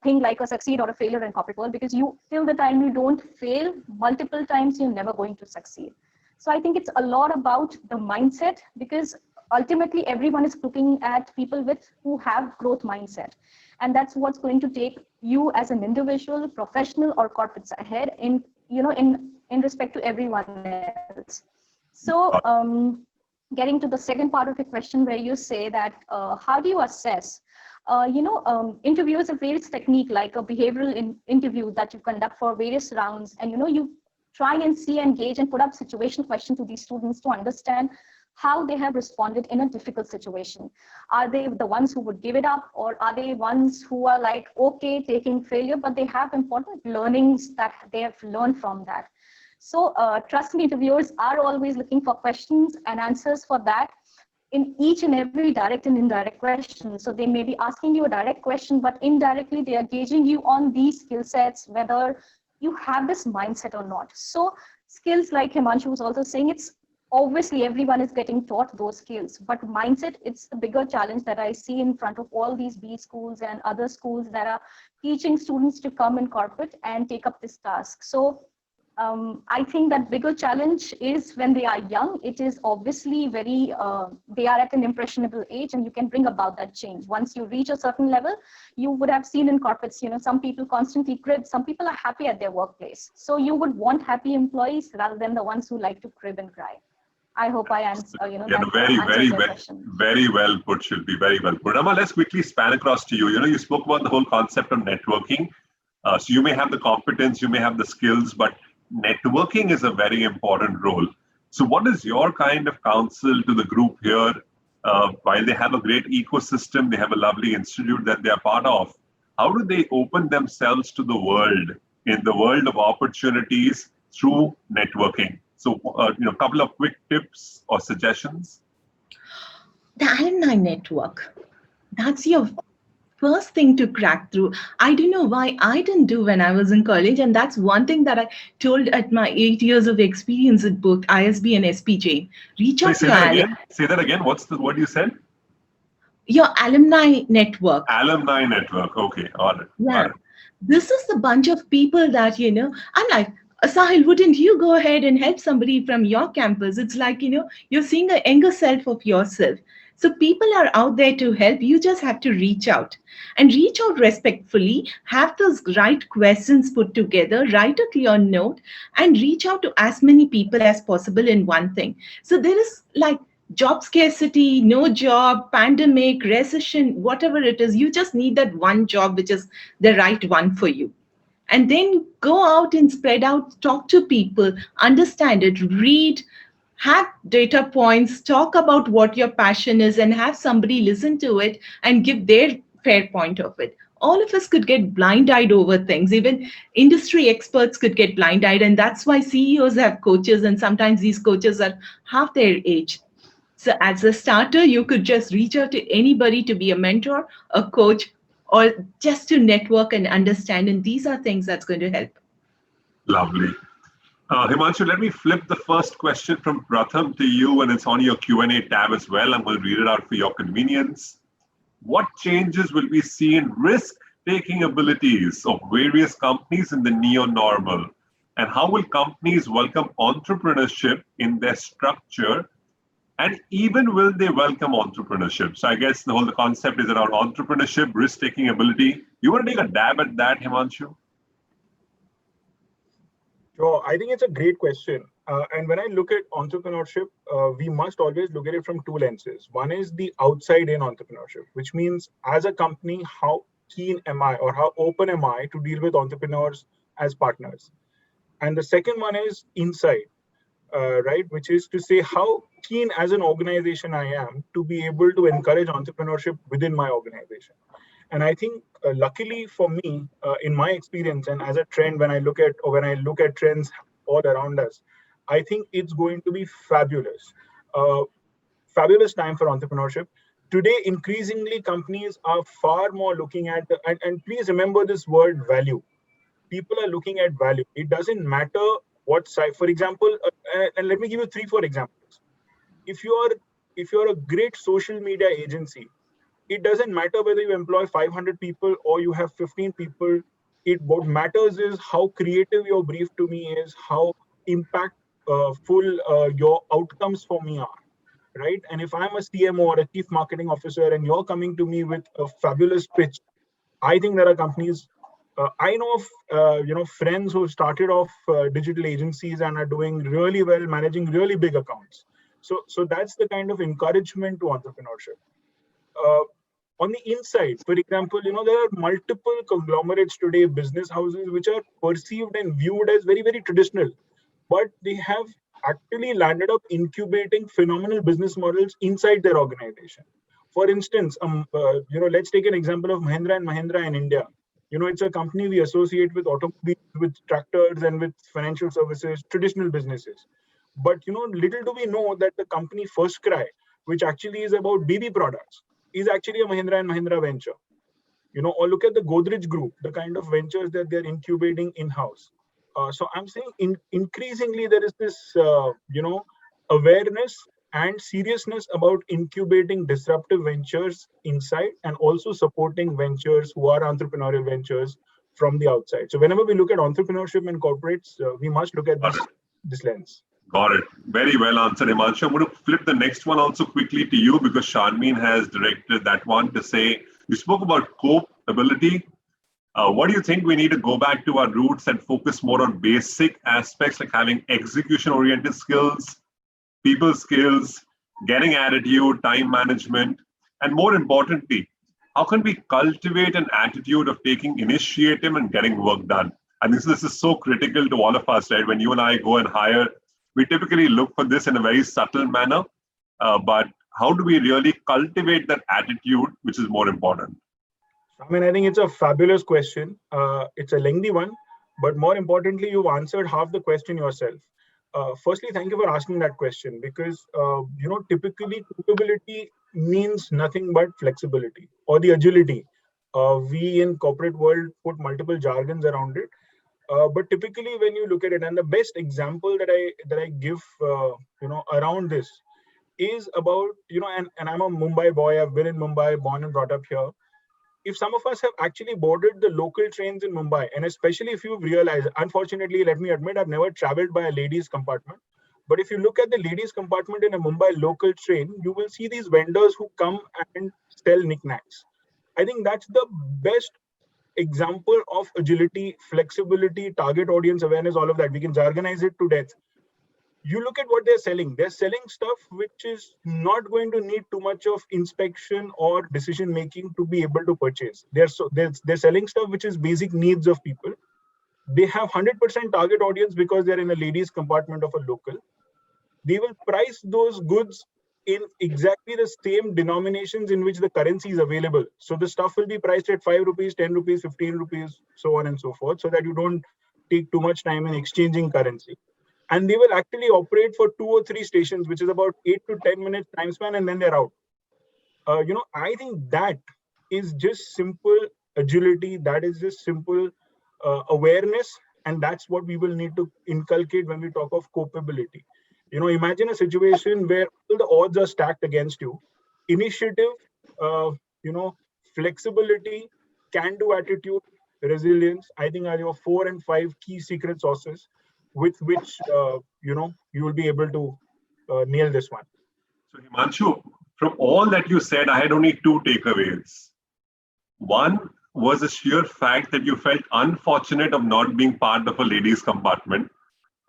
thing like a succeed or a failure in corporate world, because till the time you don't fail multiple times, you're never going to succeed. So I think it's a lot about the mindset, because ultimately everyone is looking at people who have growth mindset. And that's what's going to take you as an individual, professional, or corporates ahead in respect to everyone else. So getting to the second part of the question, where you say that how do you assess? Interviews have various technique, like a behavioral interview that you conduct for various rounds, and you try and see, engage, and put up situational questions to these students to understand how they have responded in a difficult situation. Are they the ones who would give it up, or are they ones who are like, okay, taking failure, but they have important learnings that they have learned from that? So trust me, interviewers are always looking for questions and answers for that in each and every direct and indirect question. So they may be asking you a direct question, but indirectly they are gauging you on these skill sets, whether you have this mindset or not. So skills, like Himanshu was also saying, it's obviously everyone is getting taught those skills, but mindset, it's the bigger challenge that I see in front of all these B schools and other schools that are teaching students to come in corporate and take up this task. So I think that bigger challenge is when they are young. It is obviously very, they are at an impressionable age, and you can bring about that change. Once you reach a certain level, you would have seen in corporates, some people constantly crib, some people are happy at their workplace. So you would want happy employees rather than the ones who like to crib and cry. I hope I answer, very well put, Shilpi, very well put. Ramaa, let's quickly span across to you. You spoke about the whole concept of networking. So you may have the competence, you may have the skills, but networking is a very important role. So what is your kind of counsel to the group here? While they have a great ecosystem, they have a lovely institute that they are part of, how do they open themselves to the world, in the world of opportunities, through networking? So, a couple of quick tips or suggestions. The alumni network. That's your first thing to crack through. I don't know why I didn't do when I was in college. And that's one thing that I told at my 8 years of experience at both ISB and SPJ. Reach out to Say that again. What's the word you said? Your alumni network. Alumni network. Okay. All right. Yeah. This is the bunch of people that, I'm like, Sahil, wouldn't you go ahead and help somebody from your campus? It's like, you're seeing a younger self of yourself. So people are out there to help. You just have to reach out and reach out respectfully, have those right questions put together, write a clear note and reach out to as many people as possible in one thing. So there is like job scarcity, no job, pandemic, recession, whatever it is, you just need that one job, which is the right one for you. And then go out and spread out, talk to people, understand it, read, have data points, talk about what your passion is and have somebody listen to it and give their fair point of it. All of us could get blind-eyed over things. Even industry experts could get blind-eyed. And that's why CEOs have coaches. And sometimes these coaches are half their age. So as a starter, you could just reach out to anybody to be a mentor, a coach, or just to network and understand. And these are things that's going to help. Lovely. Himanshu, let me flip the first question from Pratham to you, and it's on your Q&A tab as well. I'm going to read it out for your convenience. What changes will we see in risk-taking abilities of various companies in the neo-normal? And how will companies welcome entrepreneurship in their structure? And even will they welcome entrepreneurship? So I guess the whole concept is around entrepreneurship, risk-taking ability. You want to take a dab at that, Himanshu? Sure. I think it's a great question. And when I look at entrepreneurship, we must always look at it from two lenses. One is the outside-in entrepreneurship, which means as a company, how keen am I or how open am I to deal with entrepreneurs as partners? And the second one is inside. Right, which is to say how keen as an organization I am to be able to encourage entrepreneurship within my organization. And I think luckily for me, in my experience and as a trend, when I look at trends all around us, I think it's going to be fabulous. Fabulous time for entrepreneurship. Today, increasingly, companies are far more looking at, and please remember this word value. People are looking at value. It doesn't matter what side, for example, and let me give you 3-4 examples. If you're a great social media agency, it doesn't matter whether you employ 500 people or you have 15 people. What matters is how creative your brief to me is, how impactful your outcomes for me are, right? And if I'm a CMO or a chief marketing officer and you're coming to me with a fabulous pitch, I think there are companies. I know of friends who started off digital agencies and are doing really well, managing really big accounts. So that's the kind of encouragement to entrepreneurship. On the inside, for example, there are multiple conglomerates today, business houses, which are perceived and viewed as very, very traditional, but they have actually landed up incubating phenomenal business models inside their organization. For instance, let's take an example of Mahindra & Mahindra in India. It's a company we associate with automobiles, with tractors and with financial services, traditional businesses. But, little do we know that the company First Cry, which actually is about baby products, is actually a Mahindra & Mahindra venture. Or look at the Godrej Group, the kind of ventures that they're incubating in-house. So I'm saying increasingly there is this, awareness and seriousness about incubating disruptive ventures inside and also supporting ventures who are entrepreneurial ventures from the outside. So whenever we look at entrepreneurship and corporates, we must look at this lens. Got it. Very well answered, Himanshu. I'm going to flip the next one also quickly to you because Sharmeen has directed that one to say, you spoke about cope ability. What do you think we need to go back to our roots and focus more on basic aspects like having execution-oriented skills, people skills, getting attitude, time management, and more importantly, how can we cultivate an attitude of taking initiative and getting work done? And this is so critical to all of us, right? When you and I go and hire, we typically look for this in a very subtle manner, but how do we really cultivate that attitude, which is more important? I think it's a fabulous question. It's a lengthy one, but more importantly, you've answered half the question yourself. Firstly, thank you for asking that question because typically capability means nothing but flexibility or the agility. We in corporate world put multiple jargons around it, but typically when you look at it, and the best example that I give around this is about and I'm a Mumbai boy. I've been in Mumbai, born and brought up here. If some of us have actually boarded the local trains in Mumbai, and especially if you've realized, unfortunately, let me admit, I've never traveled by a ladies compartment. But if you look at the ladies compartment in a Mumbai local train, you will see these vendors who come and sell knickknacks. I think that's the best example of agility, flexibility, target audience awareness, all of that. We can jargonize it to death. You look at what they're selling. They're selling stuff which is not going to need too much of inspection or decision making to be able to purchase. They're selling stuff which is basic needs of people. They have 100% target audience because they're in a ladies compartment of a local. They will price those goods in exactly the same denominations in which the currency is available. So the stuff will be priced at 5 rupees, 10 rupees, 15 rupees, so on and so forth, so that you don't take too much time in exchanging currency. And they will actually operate for 2 or 3 stations, which is about 8 to 10 minutes time span, and then they're out. I think that is just simple agility. That is just simple awareness, and that's what we will need to inculcate when we talk of capability. Imagine a situation where all the odds are stacked against you. Initiative, uh, flexibility, can-do attitude, resilience, I think are your 4 and 5 key secret sauces with which you will be able to nail this one. So Himanshu, from all that you said, I had only 2 takeaways. One was the sheer fact that you felt unfortunate of not being part of a ladies' compartment.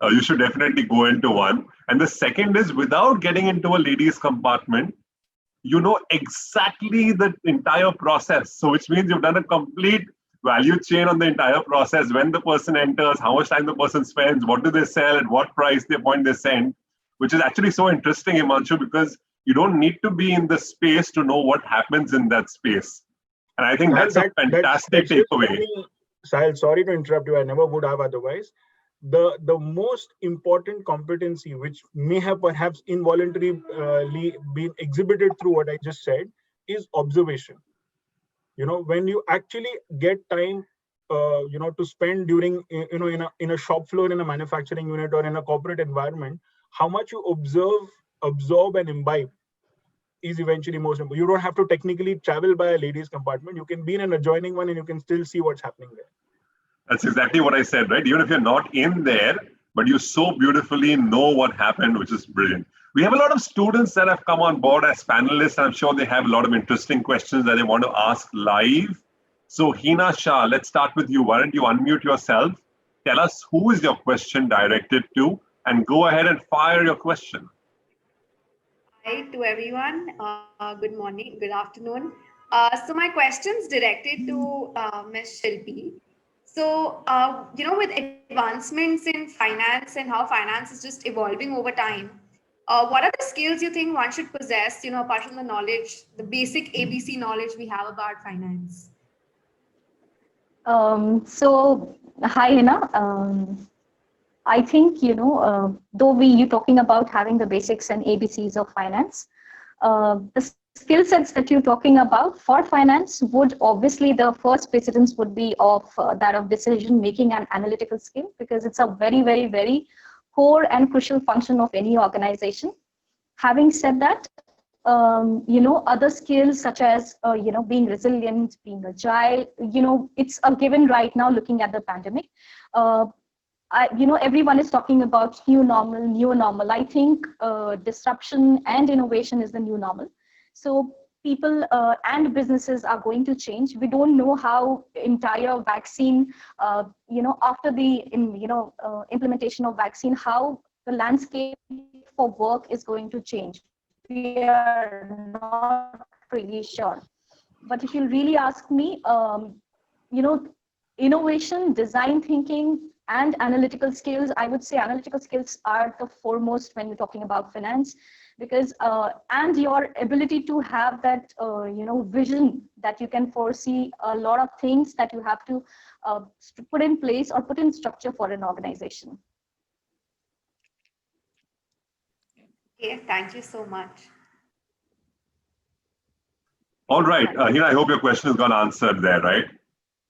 You should definitely go into one. And the second is, without getting into a ladies' compartment, you know exactly the entire process. So which means you've done a complete value chain on the entire process. When the person enters, how much time the person spends, what do they sell, at what price they point they send, which is actually so interesting, Himanshu, because you don't need to be in the space to know what happens in that space. And I think that's a fantastic takeaway. Sahil, sorry to interrupt you. I never would have otherwise. The most important competency, which may have perhaps involuntarily been exhibited through what I just said, is observation. When you actually get time to spend during in a shop floor, in a manufacturing unit, or in a corporate environment, how much you absorb and imbibe is eventually most important. You don't have to technically travel by a ladies compartment. You can be in an adjoining one and you can still see what's happening there. That's exactly what I said, right? Even if you're not in there, but you so beautifully know what happened, which is brilliant. We have a lot of students that have come on board as panelists. I'm sure they have a lot of interesting questions that they want to ask live. So Hina Shah, let's start with you. Why don't you unmute yourself? Tell us who is your question directed to, and go ahead and fire your question. Hi to everyone. Good morning, good afternoon. So my question is directed to Ms. Shilpi. So, with advancements in finance and how finance is just evolving over time, what are the skills you think one should possess, apart from the knowledge, the basic ABC knowledge we have about finance? So, hi, Hina. I think, though you're talking about having the basics and ABCs of finance, the skill sets that you're talking about for finance would obviously, the first precedence would be of that of decision making and analytical skill, because it's a very, very, very core and crucial function of any organization. Having said that, other skills such as being resilient, being agile, it's a given right now looking at the pandemic. Everyone is talking about new normal. I think disruption and innovation is the new normal. So people and businesses are going to change. We don't know how entire vaccine, after the implementation of vaccine, how the landscape for work is going to change. We are not really sure. But if you really ask me, innovation, design thinking, and analytical skills, I would say analytical skills are the foremost when you're talking about finance, because and your ability to have that vision that you can foresee a lot of things that you have to put in place or put in structure for an organization. Okay, thank you so much. All right, Hina, I hope your question has got answered there, right?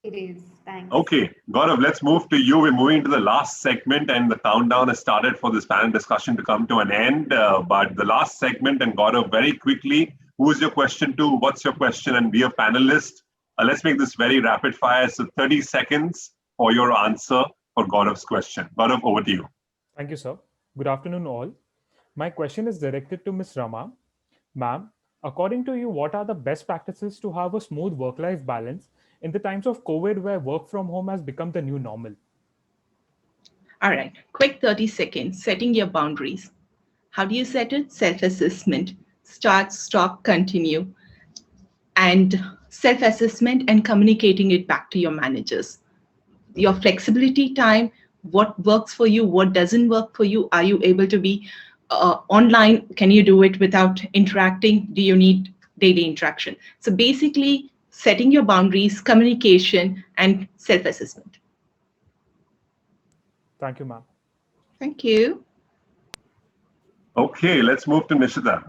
It is. Thanks. Okay, Gaurav, let's move to you. We're moving to the last segment, and the countdown has started for this panel discussion to come to an end. But the last segment, and Gaurav, very quickly, who is your question to? What's your question? And be a panelist. Let's make this very rapid fire. So 30 seconds for your answer for Gaurav's question. Gaurav, over to you. Thank you, sir. Good afternoon, all. My question is directed to Ms. Ramaa. Ma'am, according to you, what are the best practices to have a smooth work-life balance in the times of COVID where work from home has become the new normal? All right, quick 30 seconds, setting your boundaries. How do you set it? Self-assessment, start, stop, continue, and self-assessment and communicating it back to your managers. Your flexibility time, what works for you, what doesn't work for you. Are you able to be online? Can you do it without interacting? Do you need daily interaction? So basically, setting your boundaries, communication, and self-assessment. Thank you, ma'am. Thank you. Okay, let's move to Nishita.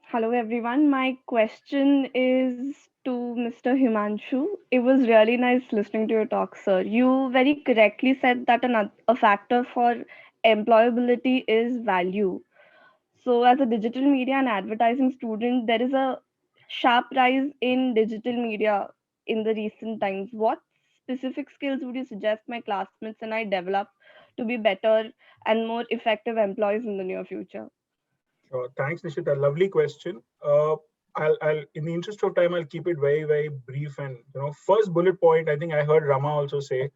Hello everyone, my question is to Mr. Himanshu. It was really nice listening to your talk, sir. You very correctly said that a factor for employability is value. So as a digital media and advertising student, there is a sharp rise in digital media in the recent times. What specific skills would you suggest my classmates and I develop to be better and more effective employees in the near future? Thanks, Nishita. Lovely question. I'll, in the interest of time, I'll keep it very, very brief. And first bullet point, I think I heard Ramaa also say,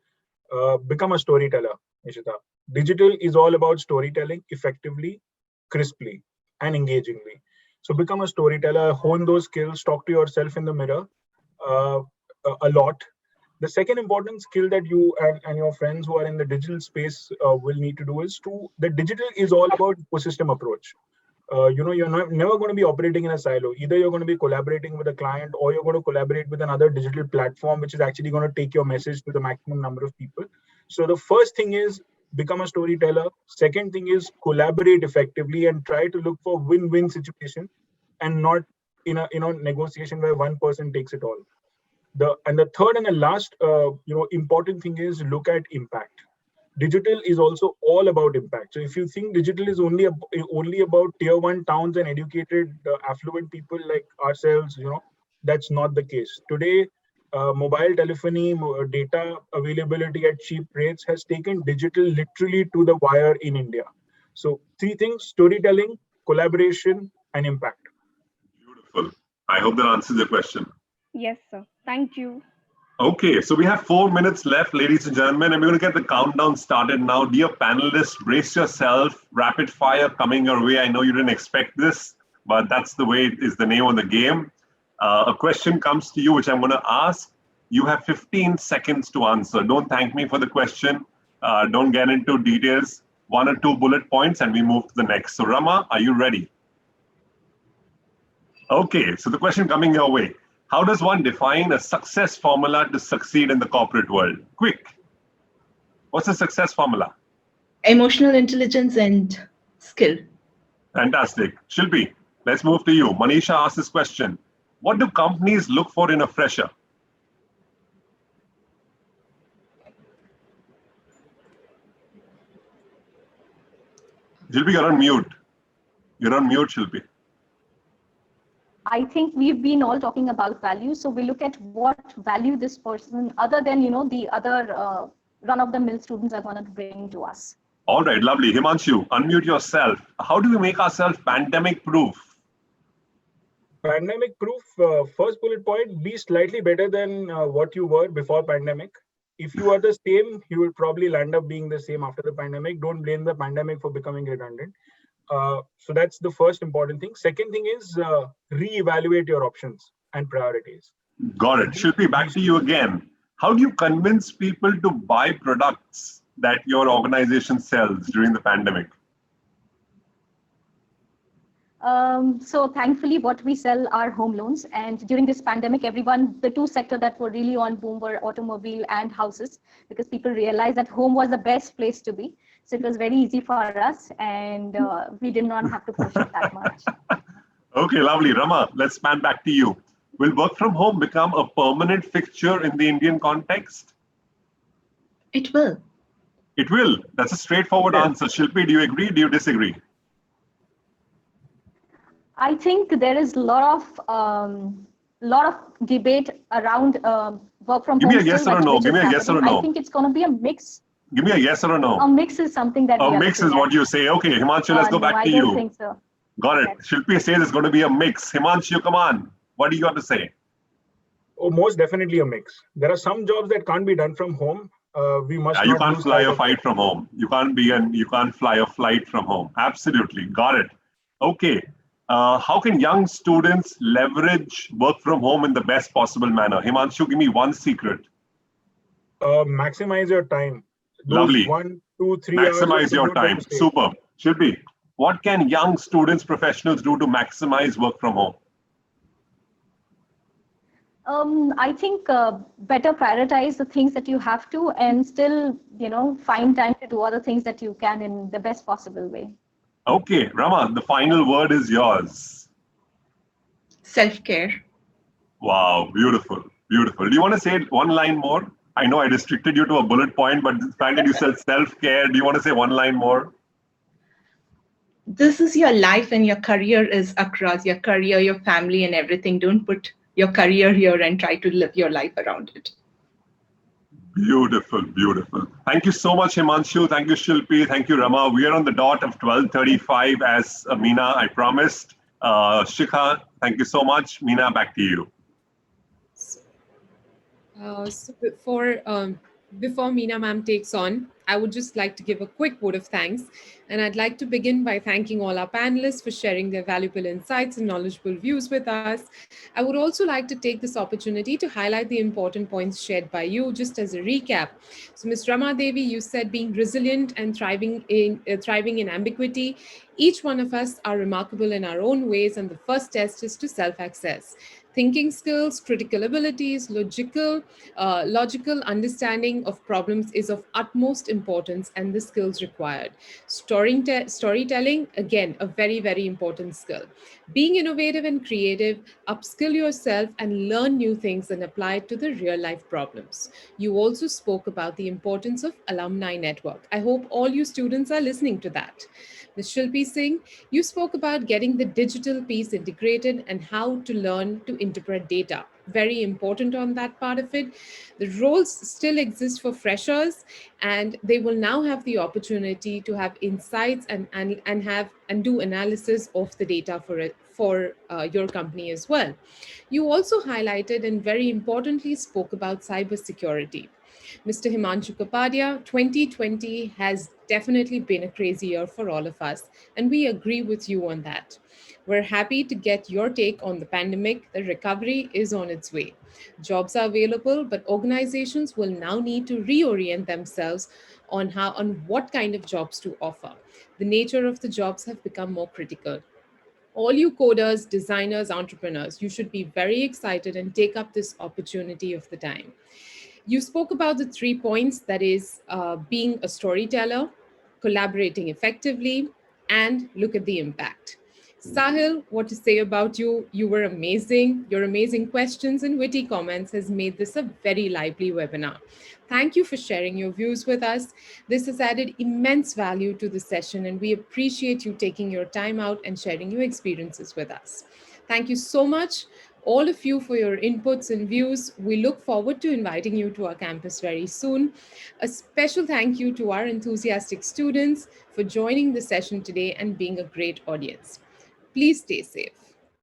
become a storyteller, Nishita. Digital is all about storytelling effectively, crisply, and engagingly. So become a storyteller, hone those skills, talk to yourself in the mirror a lot. The second important skill that you and your friends who are in the digital space will need to do is the digital is all about ecosystem approach. You're never going to be operating in a silo. Either you're going to be collaborating with a client or you're going to collaborate with another digital platform, which is actually going to take your message to the maximum number of people. So the first thing is become a storyteller. Second thing is collaborate effectively and try to look for win-win situation and not in a negotiation where one person takes it all. The third and the last important thing is look at impact. Digital is also all about impact. So if you think digital is only about tier 1 towns and educated, affluent people like ourselves, that's not the case. Today, mobile telephony, data availability at cheap rates has taken digital literally to the wire in India. So 3 things: storytelling, collaboration, and impact. Beautiful. I hope that answers your question. Yes, sir. Thank you. Okay, so we have 4 minutes left, ladies and gentlemen, and we're going to get the countdown started now. Dear panelists, brace yourself. Rapid fire coming your way. I know you didn't expect this, but that's the way it is the name of the game. A question comes to you, which I'm going to ask. You have 15 seconds to answer. Don't thank me for the question. Don't get into details. 1 or 2 bullet points, and we move to the next. So, Ramaa, are you ready? Okay, so the question coming your way. How does one define a success formula to succeed in the corporate world? Quick. What's the success formula? Emotional intelligence and skill. Fantastic. Shilpi, let's move to you. Manisha asked this question. What do companies look for in a fresher? Shilpi, you're on mute. You're on mute, Shilpi. I think we've been all talking about value. So we look at what value this person, other than, the other run-of-the-mill students are going to bring to us. All right, lovely. Himanshu, unmute yourself. How do we make ourselves pandemic-proof? Pandemic-proof, first bullet point, be slightly better than what you were before pandemic. If you are the same, you will probably land up being the same after the pandemic. Don't blame the pandemic for becoming redundant. So that's the first important thing. Second thing is reevaluate your options and priorities. Got it. Shilpi, back to you again. How do you convince people to buy products that your organization sells during the pandemic? So thankfully, what we sell are home loans. And during this pandemic, the two sectors that were really on boom were automobile and houses, because people realized that home was the best place to be. So it was very easy for us, and we did not have to push it that much. Okay, lovely. Rama, let's span back to you. Will work from home become a permanent fixture in the Indian context? It will. It will. That's a straightforward answer. Shilpi, do you agree? Do you disagree? I think there is a lot of debate around work from home. Give me a yes or a no. Give me a yes or a no. I think it's going to be a mix. Give me a yes or a no. A mix is something that a mix is what you say. Okay, Himanshu, let's go back to you. I don't think so. Got it. Shilpi says it's going to be a mix. Himanshu, come on. What do you got to say? Oh, most definitely a mix. There are some jobs that can't be done from home. We must. You can't fly a flight from home. You can't fly a flight from home. Absolutely. Got it. Okay. How can young students leverage work from home in the best possible manner? Himanshu, give me one secret. Maximize your time. Lovely. 1, 2, 3 maximize hours your time. Super. Shilpi, what can young students, professionals do to maximize work from home? I think better prioritize the things that you have to, and still, find time to do other things that you can in the best possible way. Okay, Rama, the final word is yours. Self-care. Wow, beautiful, beautiful. Do you want to say one line more? I know I restricted you to a bullet point, but the fact that you said self-care, do you want to say one line more? This is your life, and your career is across your career, your family, and everything. Don't put your career here and try to live your life around it. Beautiful, beautiful. Thank you so much, Himanshu. Thank you, Shilpi. Thank you, Rama. We are on the dot of 12:35 as Meena, I promised. Shikha, thank you so much. Meena, back to you. So before Meena ma'am takes on, I would just like to give a quick vote of thanks. And I'd like to begin by thanking all our panelists for sharing their valuable insights and knowledgeable views with us. I would also like to take this opportunity to highlight the important points shared by you, just as a recap. So Ms. Ramaa Devi, you said being resilient and thriving in ambiguity. Each one of us are remarkable in our own ways, and the first test is to self-access. Thinking skills, critical abilities, logical understanding of problems is of utmost importance, and the skills required. Storytelling, again, a very, very important skill. Being innovative and creative, upskill yourself and learn new things and apply it to the real life problems. You also spoke about the importance of alumni network. I hope all you students are listening to that. Ms. Shilpi Singh, you spoke about getting the digital piece integrated and how to learn to interpret data. Very important on that part of it. The roles still exist for freshers, and they will now have the opportunity to have insights and do analysis of the data for your company as well. You also highlighted and very importantly spoke about cybersecurity. Mr. Himanshu Kapadia, 2020 has definitely been a crazy year for all of us, and we agree with you on that. We're happy to get your take on the pandemic. The recovery is on its way. Jobs are available, but organizations will now need to reorient themselves on what kind of jobs to offer. The nature of the jobs have become more critical. All you coders, designers, entrepreneurs, you should be very excited and take up this opportunity of the time. You spoke about the 3 points, that is being a storyteller, collaborating effectively, and look at the impact. Sahil, what to say about you? You were amazing. Your amazing questions and witty comments has made this a very lively webinar. Thank you for sharing your views with us. This has added immense value to the session, and we appreciate you taking your time out and sharing your experiences with us. Thank you so much, all of you, for your inputs and views. We look forward to inviting you to our campus very soon. A special thank you to our enthusiastic students for joining the session today and being a great audience. Please stay safe.